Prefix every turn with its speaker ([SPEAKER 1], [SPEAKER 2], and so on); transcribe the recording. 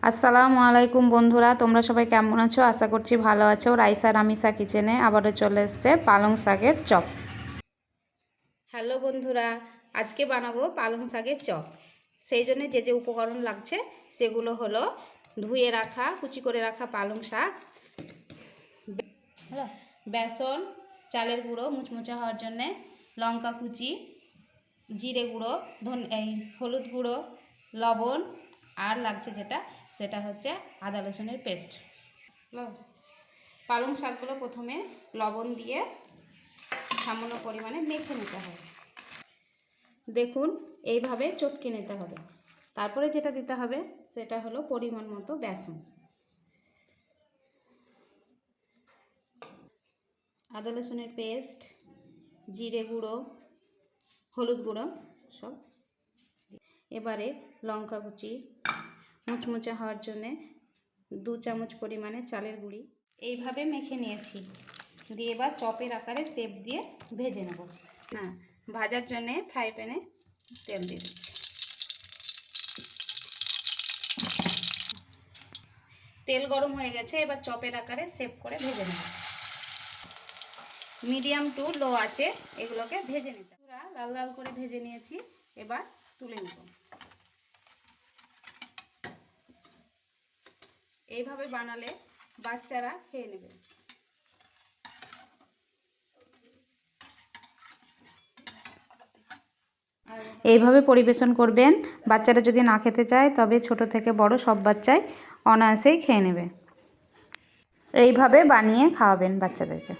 [SPEAKER 1] আসসালামু আলাইকুম বন্ধুরা, তোমরা সবাই কেমন আছো? আশা করছি ভালো আছো। রাইসা রামিসা কিচেনে আবারও চলে এসছে পালং শাকের চপ। হ্যালো বন্ধুরা, আজকে বানাবো পালং শাকের চপ। সেই জন্য যে যে উপকরণ লাগছে সেগুলো হলো ধুয়ে রাখা কুচি করে রাখা পালং শাক, হ্যালো, বেসন, চালের গুঁড়ো মুচমুচে হওয়ার জন্যে, লঙ্কা কুচি, জিরে গুঁড়ো, হলুদ গুঁড়ো, লবণ, আর লাগছে সেটা হচ্ছে আদা রসুনের পেস্ট। পালং শাকগুলো প্রথমে লবণ দিয়ে সামান্য পরিমাণে মেখে নিতে হবে। দেখুন এইভাবে চটকে নিতে হবে। তারপরে যেটা দিতে হবে সেটা হলো পরিমাণ মতো বেসন, আদা রসুনের পেস্ট, জিরে গুঁড়ো, হলুদ গুঁড়ো সব। এবারে লঙ্কা কুচি, মুচমুচে হওয়ার জন্যে 2 চামচ পরিমাণে চালের গুঁড়ি এইভাবে মেখে নিয়েছি। দিয়ে এবার চপের আকারে শেপ দিয়ে ভেজে নেব। ভাজার জন্যে ফ্রাই প্যানে তেল দিয়ে দিচ্ছি। তেল গরম হয়ে গেছে, এবার চপের আকারে শেপ করে ভেজে নেব। মিডিয়াম টু লো আছে এগুলোকে ভেজে নিতে। পুরো লাল লাল করে ভেজে নিয়েছি, এবার তুলে নেব। এইভাবে বানালে বাচ্চারা খেয়ে নেবে। এইভাবে পরিবেশন করবেন। বাচ্চারা যদি না খেতে চায় তবে ছোট থেকে বড় সব বাচ্চাই অনায়াসেই খেয়ে নেবে। এইভাবে বানিয়ে খাওয়াবেন বাচ্চাদেরকে।